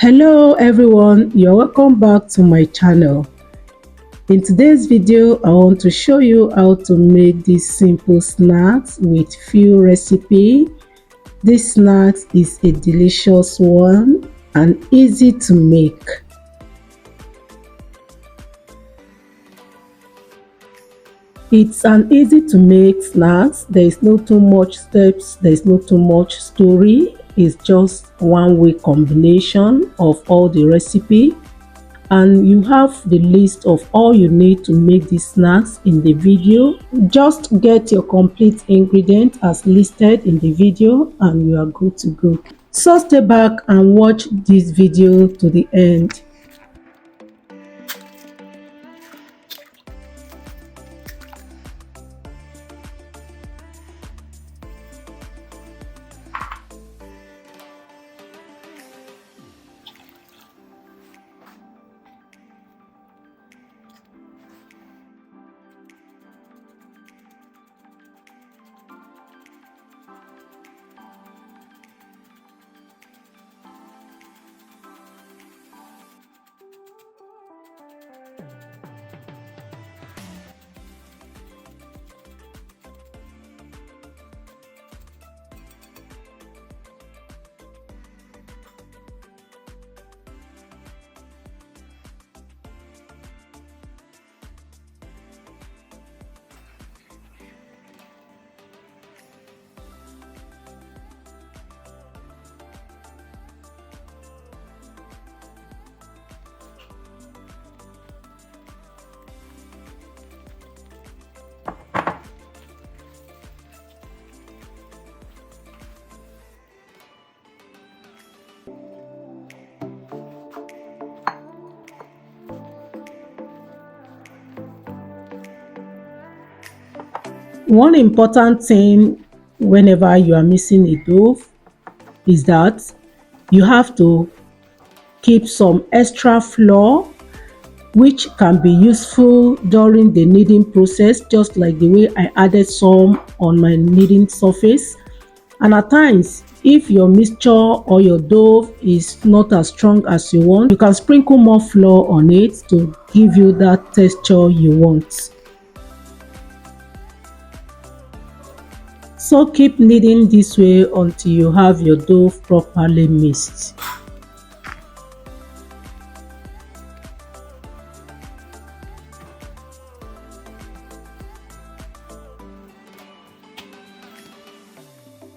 Hello everyone, you're welcome back to my channel. In today's video, I want to show you how to make this simple snacks with few recipe. This snack is a delicious one and easy to make. It's an easy to make snacks. There is no too much steps, there is no too much story. It's just one way combination of all the recipe, and you have the list of all you need to make these snacks in the video. Just get your complete ingredient as listed in the video and you are good to go. So stay back and watch this video to the end. One important thing whenever you are mixing a dough is that you have to keep some extra flour, which can be useful during the kneading process, just like the way I added some on my kneading surface. And at times, if your mixture or your dough is not as strong as you want, you can sprinkle more flour on it to give you that texture you want. So keep kneading this way until you have your dough properly mixed.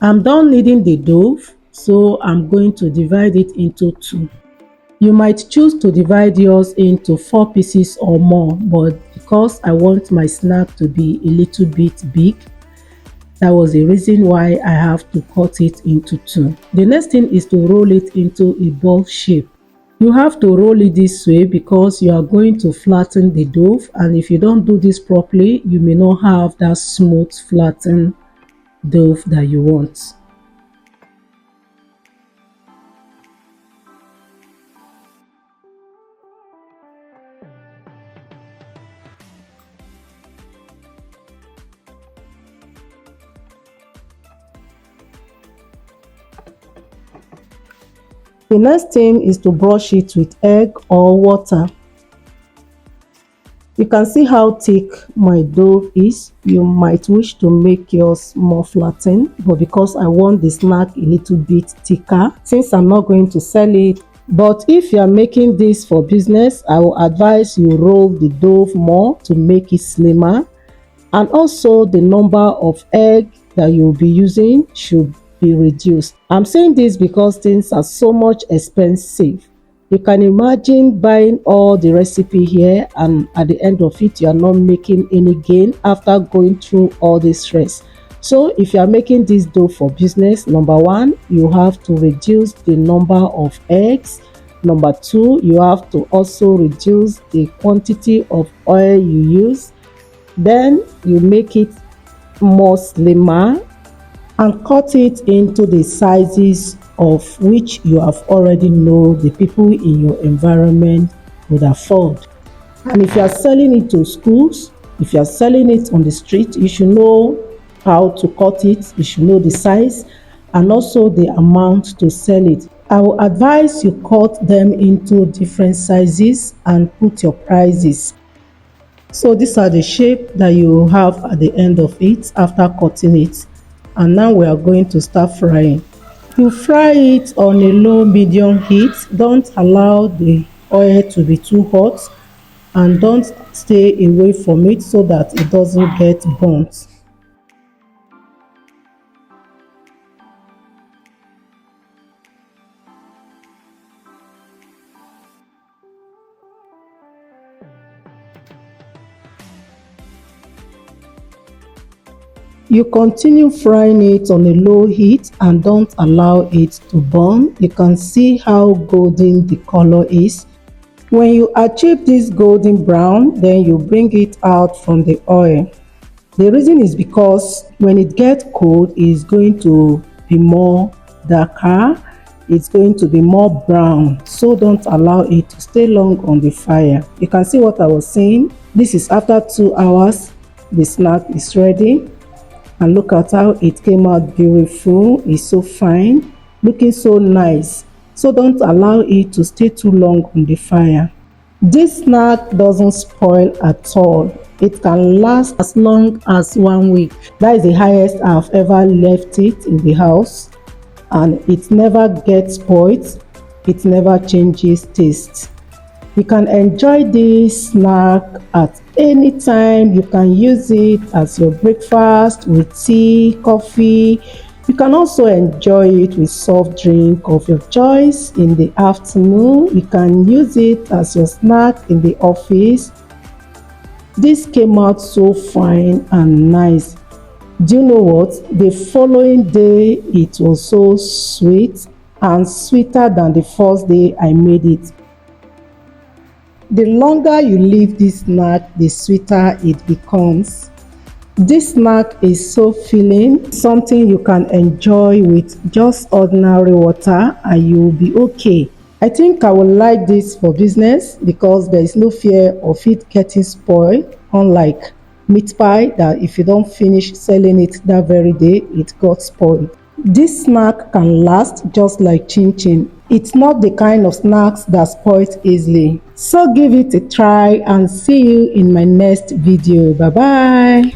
I'm done kneading the dough, so I'm going to divide it into two. You might choose to divide yours into 4 pieces or more, but because I want my snack to be a little bit big, that was the reason why I have to cut it into 2. The next thing is to roll it into a ball shape. You have to roll it this way because you are going to flatten the dough, and if you don't do this properly, you may not have that smooth flattened dough that you want. The next thing is to brush it with egg or water. You can see how thick my dough is. You might wish to make yours more flattened, but because I want the snack a little bit thicker, since I'm not going to sell it. But if you are making this for business, I will advise you roll the dough more to make it slimmer, and also the number of eggs that you'll be using should be reduced. I'm saying this because things are so much expensive. You can imagine buying all the recipe here, and at the end of it you are not making any gain after going through all this stress. So if you are making this dough for business, number 1, you have to reduce the number of eggs. Number 2, you have to also reduce the quantity of oil you use. Then you make it more slimmer and cut it into the sizes of which you have already know the people in your environment would afford. And if you are selling it to schools, if you are selling it on the street, you should know how to cut it, you should know the size and also the amount to sell it. I will advise you cut them into different sizes and put your prices. So these are the shape that you have at the end of it after cutting it. And now we are going to start frying. You fry it on a low medium heat. Don't allow the oil to be too hot, and don't stay away from it so that it doesn't get burnt. You continue frying it on a low heat and don't allow it to burn. You can see how golden the color is. When you achieve this golden brown, then you bring it out from the oil. The reason is because when it gets cold, it's going to be more darker. It's going to be more brown. So don't allow it to stay long on the fire. You can see what I was saying. This is after 2 hours. The snack is ready. And look at how it came out beautiful. It's so fine, looking so nice. So don't allow it to stay too long on the fire. This snack doesn't spoil at all. It can last as long as 1 week. That is the highest I've ever left it in the house, and it never gets spoiled. It never changes taste. You can enjoy this snack at any time. You can use it as your breakfast with tea, coffee. You can also enjoy it with soft drink of your choice in the afternoon. You can use it as your snack in the office. This came out so fine and nice. Do you know what? The following day it was so sweet and sweeter than the first day I made it. The longer you leave this snack, the sweeter it becomes. This snack is so filling, something you can enjoy with just ordinary water and you will be okay. I think I would like this for business because there is no fear of it getting spoiled, unlike meat pie that if you don't finish selling it that very day, it got spoiled. This snack can last just like chin chin. It's not the kind of snacks that spoils easily. So give it a try and see you in my next video. Bye bye.